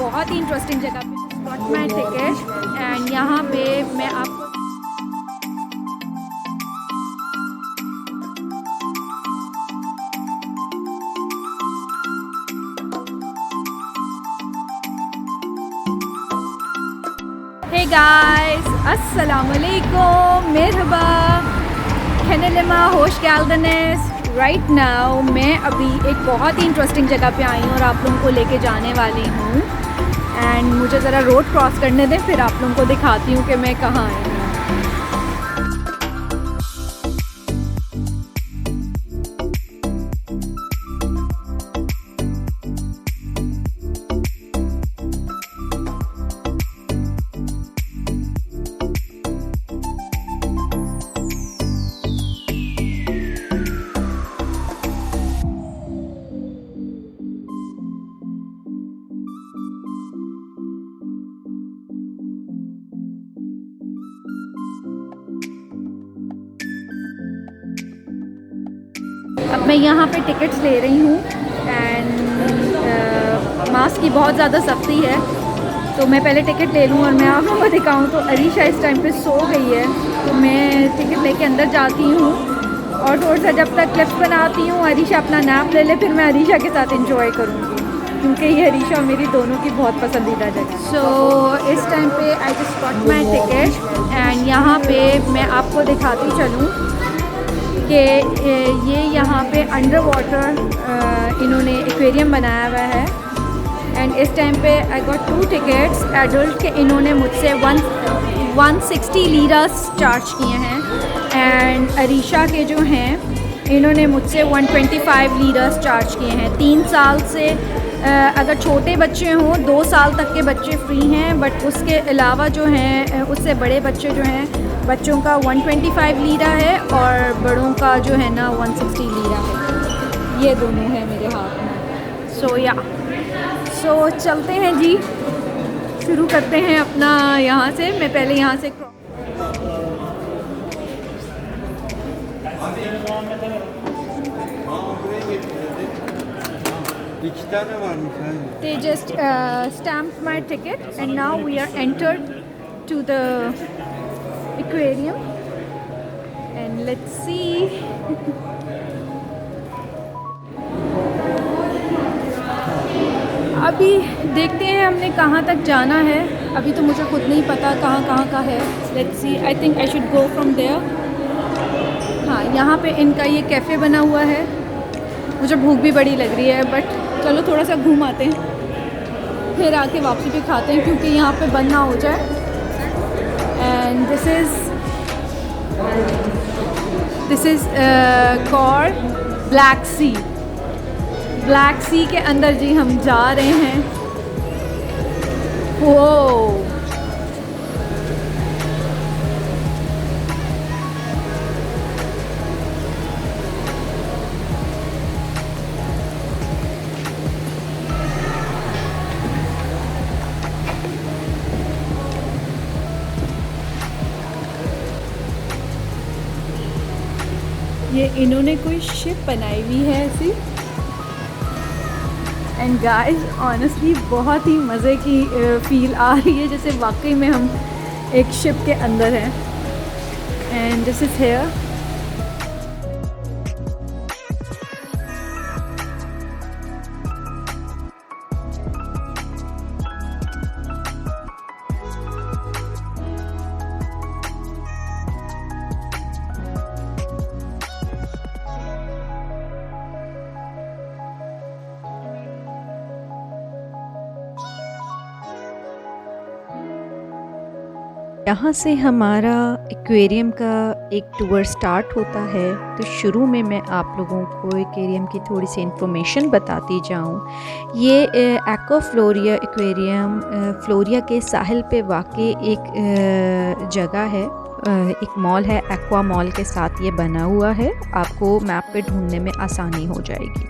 बहुत ही इंटरेस्टिंग जगह पे गॉट माई टिकट एंड यहाँ पे मैं आपको हे गाइस अस्सलाम वालेकुम मेरहबा खैनलमा होश गैल्डनेस राइट नाउ मैं अभी एक बहुत ही इंटरेस्टिंग जगह पे आई हूँ और आप लोगों को लेके जाने वाली हूँ एंड मुझे ज़रा रोड क्रॉस करने दें फिर आप लोगों को दिखाती हूँ कि मैं कहाँ आई हूँ। अब मैं यहाँ पे टिकट्स ले रही हूँ एंड मास्क की बहुत ज़्यादा सख्ती है तो मैं पहले टिकट ले लूँ और मैं आप लोगों को दिखाऊँ तो अरीशा इस टाइम पे सो गई है तो मैं टिकट लेके अंदर जाती हूँ और थोड़ा सा जब तक क्लिप्स बनाती हूँ अरीशा अपना नैप ले ले फिर मैं अरीशा के साथ इंजॉय करूँगी क्योंकि ये अरीशा और मेरी दोनों की बहुत पसंदीदा जगह। सो इस टाइम पे I just got my ticket and यहाँ पे मैं आपको दिखाती चलूँ कि ये यहाँ पे अंडर वाटर इन्होंने एक्वेरियम बनाया हुआ है एंड इस टाइम पे आई गॉट 2 टिकट्स एडल्ट के इन्होंने मुझसे 160 लीरास चार्ज किए हैं एंड अरीशा के जो हैं इन्होंने मुझसे 125 लीरास चार्ज किए हैं। 3 साल से अगर छोटे बच्चे हों 2 साल तक के बच्चे फ्री हैं बट उसके अलावा जो हैं उससे बड़े बच्चे जो हैं बच्चों का 125 लीरा है और बड़ों का जो है ना 160 लीरा है। ये दोनों हैं मेरे हाथ में। सो चलते हैं जी शुरू करते हैं अपना यहाँ से। मैं पहले यहाँ से They just stamped my ticket and now we are entered to the aquarium and let's see अभी देखते हैं हमने कहाँ तक जाना है। अभी तो मुझे खुद नहीं पता कहाँ का है। Let's see I think I should go from there. हाँ यहाँ पे इनका ये कैफ़े बना हुआ है। मुझे भूख भी बड़ी लग रही है बट चलो थोड़ा सा घूम आते हैं फिर आके वापसी पे खाते हैं क्योंकि यहाँ पे बंद ना हो जाए। And this is called black sea के अंदर जी हम जा रहे हैं। वो ये इन्होंने कोई शिप बनाई हुई है ऐसी एंड गाइस ऑनेस्टली बहुत ही मज़े की फील आ रही है जैसे वाकई में हम एक शिप के अंदर हैं एंड दिस इज़ हेयर। यहाँ से हमारा एक्वेरियम का एक टूर स्टार्ट होता है। तो शुरू में मैं आप लोगों को एक्वेरियम की थोड़ी सी इन्फॉर्मेशन बताती जाऊँ। ये एक्वाफ्लोरिया एक्वेरियम फ्लोरिया के साहिल पे वाक़ई एक जगह है। एक मॉल है, एक्वा मॉल के साथ ये बना हुआ है। आपको मैप पे ढूंढने में आसानी हो जाएगी।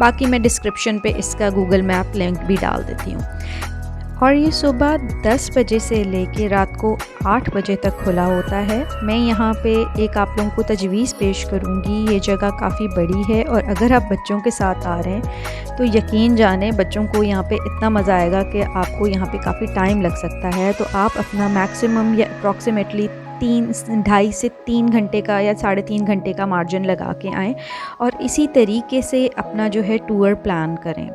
बाकी मैं डिस्क्रिप्शन पे इसका गूगल मैप लिंक भी डाल देती हूँ। और ये सुबह 10 बजे से लेके रात को 8 बजे तक खुला होता है। मैं यहाँ पे एक आप लोगों को तजवीज़ पेश करूँगी। ये जगह काफ़ी बड़ी है और अगर आप बच्चों के साथ आ रहे हैं तो यकीन जाने बच्चों को यहाँ पे इतना मज़ा आएगा कि आपको यहाँ पे काफ़ी टाइम लग सकता है। तो आप अपना मैक्सिमम या अप्रॉक्सीमेटली 2.5 से 3 घंटे का या 3.5 घंटे का मार्जिन लगा के आएँ और इसी तरीके से अपना जो है टूर प्लान करें।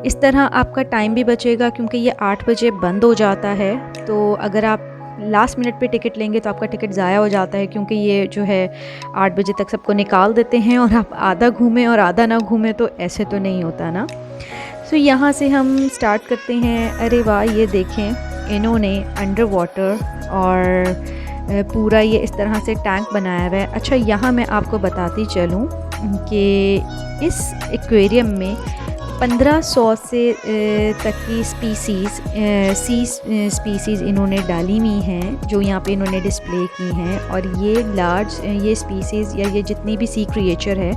इस तरह आपका टाइम भी बचेगा क्योंकि ये 8 बजे बंद हो जाता है। तो अगर आप लास्ट मिनट पे टिकट लेंगे तो आपका टिकट ज़ाया हो जाता है, क्योंकि ये जो है 8 बजे तक सबको निकाल देते हैं और आप आधा घूमें और आधा ना घूमें तो ऐसे तो नहीं होता ना। तो यहाँ से हम स्टार्ट करते हैं। अरे वाह, ये देखें इन्होंने अंडर वाटर और पूरा ये इस तरह से टैंक बनाया हुआ है। अच्छा, यहाँ मैं आपको बताती चलूँ कि इस एक्वेरियम में 1500 से तक की स्पीसीज़ इन्होंने डाली हुई हैं, जो यहाँ पे इन्होंने डिस्प्ले की हैं। और ये स्पीसीज़ या ये जितनी भी सी क्रिएचर है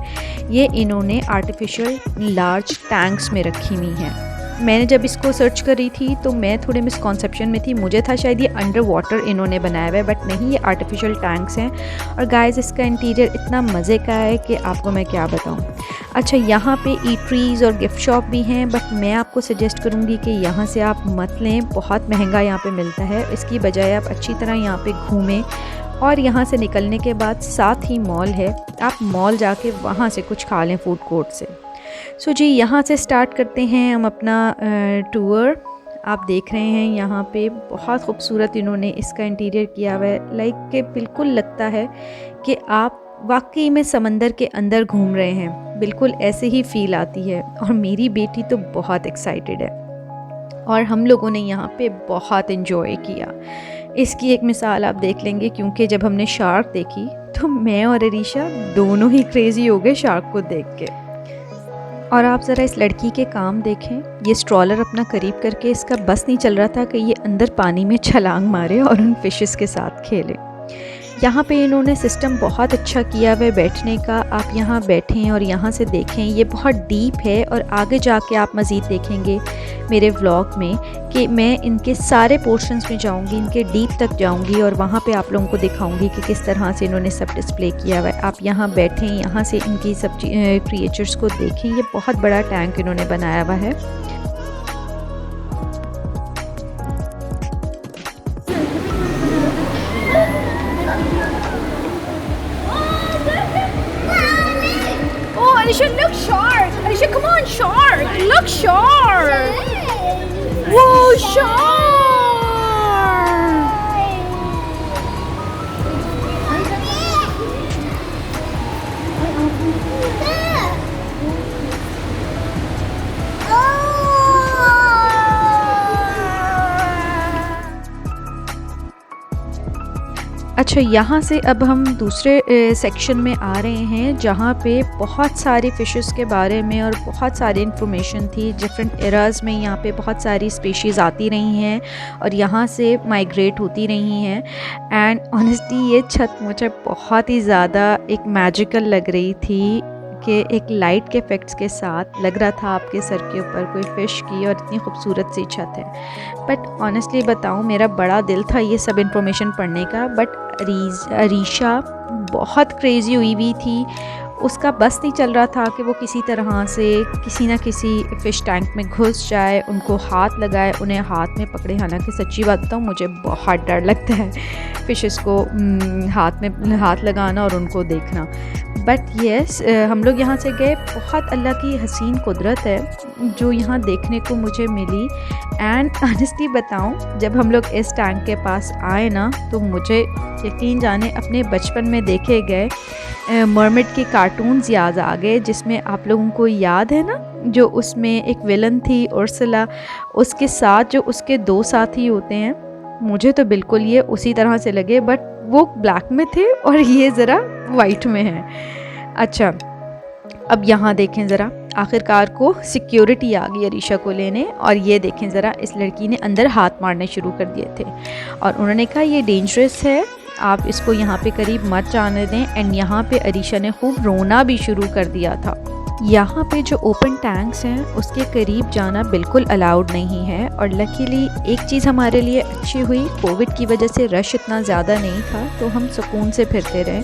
ये इन्होंने आर्टिफिशियल लार्ज टैंक्स में रखी हुई हैं। मैंने जब इसको सर्च करी थी तो मैं थोड़े मिसकॉन्सेप्शन में थी, मुझे था शायद ये अंडर वाटर इन्होंने बनाया हुआ है, बट नहीं, ये आर्टिफिशियल टैंक्स हैं। और गाइस, इसका इंटीरियर इतना मज़े का है कि आपको मैं क्या बताऊं। अच्छा, यहाँ पे ईटरीज़ और गिफ्ट शॉप भी हैं, बट मैं आपको सजेस्ट करूँगी कि यहाँ से आप मत लें, बहुत महंगा यहाँ पे मिलता है। इसकी बजाय आप अच्छी तरह यहाँ पे घूमें और यहाँ से निकलने के बाद साथ ही मॉल है, आप मॉल जाके वहाँ से कुछ खा लें फूड कोर्ट से। सो जी, यहाँ से स्टार्ट करते हैं हम अपना टूर। आप देख रहे हैं यहाँ पे बहुत खूबसूरत इन्होंने इसका इंटीरियर किया हुआ है। लाइक के बिल्कुल लगता है कि आप वाकई में समंदर के अंदर घूम रहे हैं, बिल्कुल ऐसे ही फ़ील आती है। और मेरी बेटी तो बहुत एक्साइटेड है और हम लोगों ने यहाँ पे बहुत इन्जॉय किया। इसकी एक मिसाल आप देख लेंगे, क्योंकि जब हमने शार्क देखी तो मैं और अरीशा दोनों ही क्रेज़ी हो गए शार्क को देख के। और आप ज़रा इस लड़की के काम देखें, ये स्ट्रॉलर अपना करीब करके इसका बस नहीं चल रहा था कि ये अंदर पानी में छलांग मारे और उन फिशेस के साथ खेले। यहाँ पे इन्होंने सिस्टम बहुत अच्छा किया हुआ है बैठने का। आप यहाँ बैठें और यहाँ से देखें, ये बहुत डीप है और आगे जाके आप मज़ीद देखेंगे मेरे व्लॉग में कि मैं इनके सारे पोर्शंस में जाऊँगी, इनके डीप तक जाऊँगी और वहाँ पे आप लोगों को दिखाऊँगी कि किस तरह से इन्होंने सब डिस्प्ले किया हुआ है। आप यहाँ बैठें, यहाँ से इनकी सब क्रिएचर्स को देखें। ये बहुत बड़ा टैंक इन्होंने बनाया हुआ है। Arisha, look shark! Arisha, come on, shark! Look shark! Whoa, shark! अच्छा, यहाँ से अब हम दूसरे सेक्शन में आ रहे हैं जहाँ पे बहुत सारी फ़िशेस के बारे में और बहुत सारी इन्फॉर्मेशन थी। डिफरेंट एराज़ में यहाँ पे बहुत सारी स्पीशीज़ आती रही हैं और यहाँ से माइग्रेट होती रही हैं। एंड ऑनेस्टली ये छत मुझे बहुत ही ज़्यादा एक मैजिकल लग रही थी कि एक लाइट के इफ़ेक्ट्स के साथ लग रहा था आपके सर के ऊपर कोई फ़िश की, और इतनी खूबसूरत सी छत है। बट ऑनेस्टली बताऊँ, मेरा बड़ा दिल था ये सब इन्फॉर्मेशन पढ़ने का, बट अरीशा बहुत क्रेज़ी हुई थी। उसका बस नहीं चल रहा था कि वो किसी तरह से किसी ना किसी फ़िश टैंक में घुस जाए, उनको हाथ लगाए, उन्हें हाथ में पकड़े। हालांकि सच्ची बात बताऊँ, मुझे बहुत डर लगता है फ़िशेस को हाथ में हाथ लगाना और उनको देखना। बट येस, हम लोग यहाँ से गए। बहुत अल्लाह की हसीन कुदरत है जो यहाँ देखने को मुझे मिली। एंड ऑनेस्टली बताऊँ, जब हम लोग इस टैंक के पास आए ना, तो मुझे यकीन जाने अपने बचपन में देखे गए मरमेड के कार्टून्स याद आ गए, जिसमें आप लोगों को याद है ना, जो उसमें एक विलन थी उर्सुला, उसके साथ जो उसके 2 साथी होते हैं। मुझे तो बिल्कुल ये उसी तरह से लगे, बट वो ब्लैक में थे और ये ज़रा वाइट में है। अच्छा, अब यहाँ देखें ज़रा, आखिरकार को सिक्योरिटी आ गई अरीशा को लेने, और ये देखें ज़रा, इस लड़की ने अंदर हाथ मारने शुरू कर दिए थे और उन्होंने कहा ये डेंजरस है, आप इसको यहाँ पे करीब मत जाने दें। एंड यहाँ पे अरीशा ने खूब रोना भी शुरू कर दिया था। यहाँ पे जो ओपन टैंक्स हैं उसके करीब जाना बिल्कुल अलाउड नहीं है। और लकीली एक चीज़ हमारे लिए अच्छी हुई, कोविड की वजह से रश इतना ज़्यादा नहीं था, तो हम सुकून से फिरते रहे।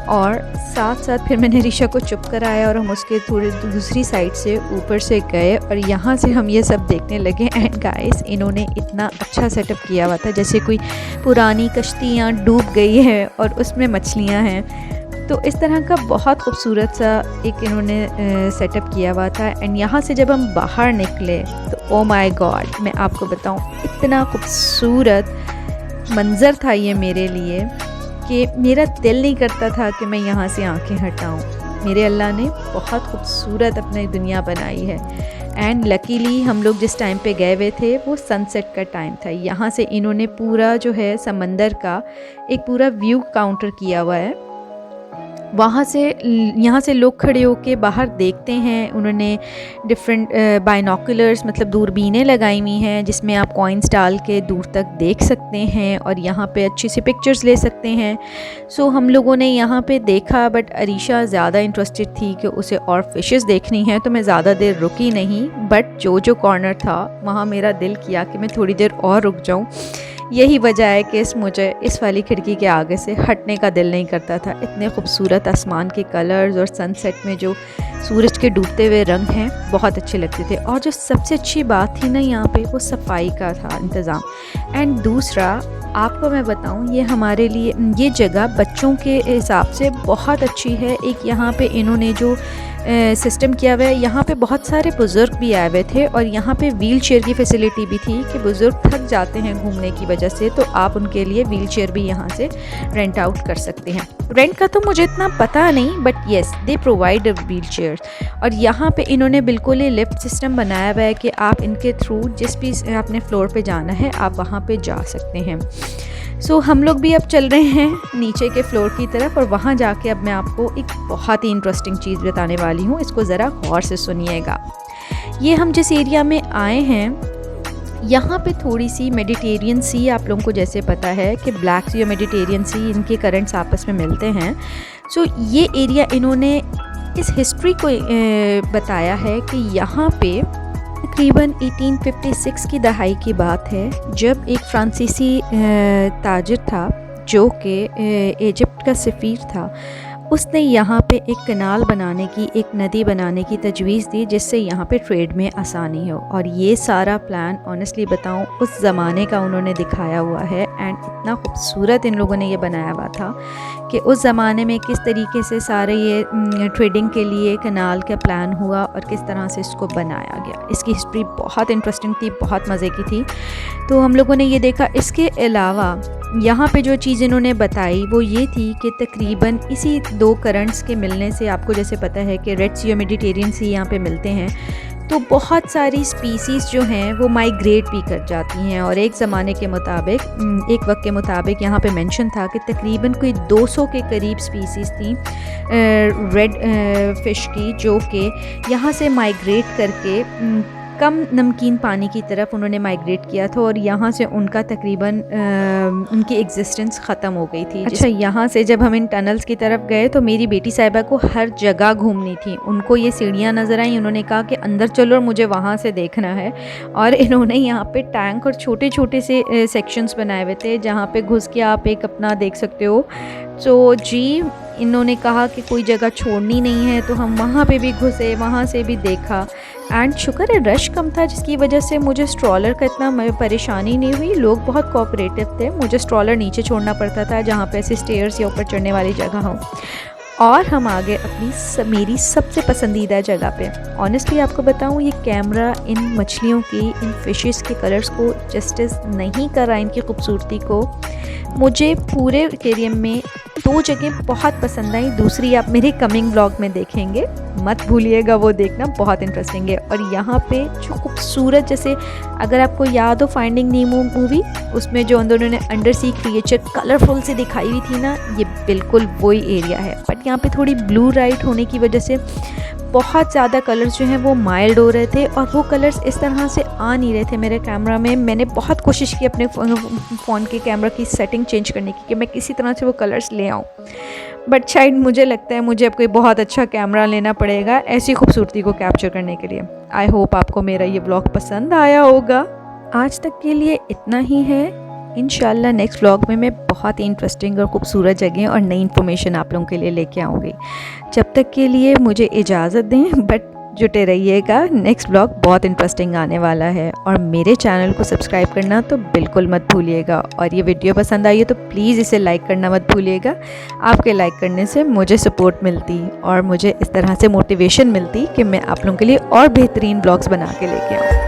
और साथ साथ फिर मैंने ऋषा को चुप कराया और हम उसके थोड़ी दूसरी साइड से ऊपर से गए और यहाँ से हम ये सब देखने लगे। एंड गाइस, इन्होंने इतना अच्छा सेटअप किया हुआ था जैसे कोई पुरानी कश्तियाँ डूब गई है और उसमें मछलियाँ हैं। तो इस तरह का बहुत खूबसूरत सा एक इन्होंने सेटअप किया हुआ था। एंड यहाँ से जब हम बाहर निकले तो ओ माय गॉड, मैं आपको बताऊँ, इतना खूबसूरत मंज़र था ये मेरे लिए कि मेरा दिल नहीं करता था कि मैं यहाँ से आंखें हटाऊँ। मेरे अल्लाह ने बहुत खूबसूरत अपनी दुनिया बनाई है। एंड लकीली हम लोग जिस टाइम पे गए हुए थे वो सनसेट का टाइम था। यहाँ से इन्होंने पूरा जो है समंदर का एक पूरा व्यू काउंटर किया हुआ है। वहाँ से यहाँ से लोग खड़े होके बाहर देखते हैं। उन्होंने डिफरेंट बाइनोकुलर्स मतलब दूरबीनें लगाई हुई हैं जिसमें आप कॉइन्स डाल के दूर तक देख सकते हैं और यहाँ पे अच्छी सी पिक्चर्स ले सकते हैं। सो हम लोगों ने यहाँ पे देखा, बट अरीशा ज़्यादा इंटरेस्टेड थी कि उसे और फ़िशेस देखनी है, तो मैं ज़्यादा देर रुकी नहीं। बट जो कॉर्नर था वहाँ मेरा दिल किया कि मैं थोड़ी देर और रुक जाऊँ। यही वजह है कि मुझे इस वाली खिड़की के आगे से हटने का दिल नहीं करता था। इतने खूबसूरत आसमान के कलर्स और सनसेट में जो सूरज के डूबते हुए रंग हैं बहुत अच्छे लगते थे। और जो सबसे अच्छी बात थी ना यहाँ पे, वो सफाई का था इंतज़ाम। एंड दूसरा आपको मैं बताऊँ, ये हमारे लिए ये जगह बच्चों के हिसाब से बहुत अच्छी है। एक यहाँ पे इन्होंने जो सिस्टम किया हुआ है, यहाँ पे बहुत सारे बुज़ुर्ग भी आए हुए थे और यहाँ पे व्हील चेयर की फैसिलिटी भी थी कि बुज़ुर्ग थक जाते हैं घूमने की वजह से, तो आप उनके लिए व्हील चेयर भी यहाँ से रेंट आउट कर सकते हैं। रेंट का तो मुझे इतना पता नहीं, but yes they provide wheel chair. और यहाँ पे इन्होंने बिल्कुल ही लिफ्ट सिस्टम बनाया हुआ है कि आप इनके थ्रू जिस भी आपने फ्लोर पे जाना है आप वहाँ पे जा सकते हैं। सो हम लोग भी अब चल रहे हैं नीचे के फ्लोर की तरफ और वहाँ जाके अब मैं आपको एक बहुत ही इंटरेस्टिंग चीज़ बताने वाली हूँ। इसको ज़रा गौर से सुनिएगा। ये हम जिस एरिया में आए हैं यहाँ पे थोड़ी सी मेडिटेरियन सी, आप लोगों को जैसे पता है कि ब्लैक सी और मेडिटेरियन सी इनके करंट्स आपस में मिलते हैं। सो ये एरिया इन्होंने इस हिस्ट्री को बताया है कि यहाँ पे तकरीबन 1856 की दहाई की बात है, जब एक फ्रांसीसी ताजिर था जो कि इजिप्ट का सफ़ीर था, उसने यहाँ पे एक कनाल बनाने की, एक नदी बनाने की तजवीज़ दी जिससे यहाँ पे ट्रेड में आसानी हो। और ये सारा प्लान ऑनेस्टली बताऊँ उस ज़माने का उन्होंने दिखाया हुआ है। एंड इतना खूबसूरत इन लोगों ने ये बनाया हुआ था कि उस ज़माने में किस तरीके से सारे ये ट्रेडिंग के लिए कनाल का प्लान हुआ और किस तरह से इसको बनाया गया। इसकी हिस्ट्री बहुत इंटरेस्टिंग थी, बहुत मज़े की थी। तो हम लोगों ने ये देखा। इसके अलावा यहाँ पे जो चीज़ इन्होंने बताई वो ये थी कि तकरीबन इसी दो करंट्स के मिलने से, आपको जैसे पता है कि रेड सी और मेडिटेरियन सी यहाँ पे मिलते हैं, तो बहुत सारी स्पीसीज़ जो हैं वो माइग्रेट भी कर जाती हैं। और एक ज़माने के मुताबिक, एक वक्त के मुताबिक यहाँ पे मेंशन था कि तकरीबन कोई 200 के करीब स्पीसीज़ थी रेड फ़िश की, जो कि यहाँ से माइग्रेट करके कम नमकीन पानी की तरफ उन्होंने माइग्रेट किया था और यहाँ से उनका तकरीबन उनकी एग्जिस्टेंस ख़त्म हो गई थी। अच्छा, यहाँ से जब हम इन टनल्स की तरफ गए तो मेरी बेटी साहिबा को हर जगह घूमनी थी। उनको ये सीढ़ियाँ नज़र आई, उन्होंने कहा कि अंदर चलो और मुझे वहाँ से देखना है। और इन्होंने यहाँ पे टैंक और छोटे छोटे से सेक्शंस बनाए हुए थे जहाँ पे घुस के आप एक अपना देख सकते हो। तो जी, इन्होंने कहा कि कोई जगह छोड़नी नहीं है, तो हम वहाँ पे भी घुसे, वहाँ से भी देखा। एंड शुक्र है रश कम था जिसकी वजह से मुझे स्ट्रॉलर का इतना परेशानी नहीं हुई। लोग बहुत कोऑपरेटिव थे। मुझे स्ट्रॉलर नीचे छोड़ना पड़ता था जहाँ पे ऐसे स्टेयर्स या ऊपर चढ़ने वाली जगह हो। और हम आ गए अपनी मेरी सबसे पसंदीदा जगह पे। ऑनेस्टली आपको बताऊँ, ये कैमरा इन मछलियों की, इन फिशेस के कलर्स को जस्टिस नहीं कर रहा, इनकी खूबसूरती को। मुझे पूरे एक्वेरियम में दो जगह बहुत पसंद आई। दूसरी आप मेरे कमिंग ब्लॉग में देखेंगे, मत भूलिएगा वो देखना, बहुत इंटरेस्टिंग है। और यहाँ पे जो खूबसूरत, जैसे अगर आपको याद हो फाइंडिंग नीमो मूवी, उसमें जो उन्होंने अंडर सी क्रिएचर कलरफुल से दिखाई हुई थी ना, ये बिल्कुल वही एरिया है। बट यहाँ पे थोड़ी ब्लू लाइट होने की वजह से बहुत ज़्यादा कलर्स जो हैं वो माइल्ड हो रहे थे और वो कलर्स इस तरह से आ नहीं रहे थे मेरे कैमरा में। मैंने बहुत कोशिश की अपने फ़ोन के कैमरा की सेटिंग चेंज करने की कि मैं किसी तरह से वो कलर्स ले आऊँ, बट शायद मुझे लगता है मुझे अब कोई बहुत अच्छा कैमरा लेना पड़ेगा ऐसी खूबसूरती को कैप्चर करने के लिए। आई होप आपको मेरा ये ब्लॉग पसंद आया होगा। आज तक के लिए इतना ही है। इंशाल्लाह नेक्स्ट व्लॉग में मैं बहुत ही इंटरेस्टिंग और ख़ूबसूरत जगह और नई इन्फॉर्मेशन आप लोगों के लिए लेके आऊँगी। जब तक के लिए मुझे इजाज़त दें, बट जुटे रहिएगा, नेक्स्ट व्लॉग बहुत इंटरेस्टिंग आने वाला है। और मेरे चैनल को सब्सक्राइब करना तो बिल्कुल मत भूलिएगा। और ये वीडियो पसंद आई है तो प्लीज़ इसे लाइक करना मत भूलिएगा। आपके लाइक करने से मुझे सपोर्ट मिलती और मुझे इस तरह से मोटिवेशन मिलती कि मैं आप लोगों के लिए और बेहतरीन ब्लॉग्स बना के लेके आऊँ।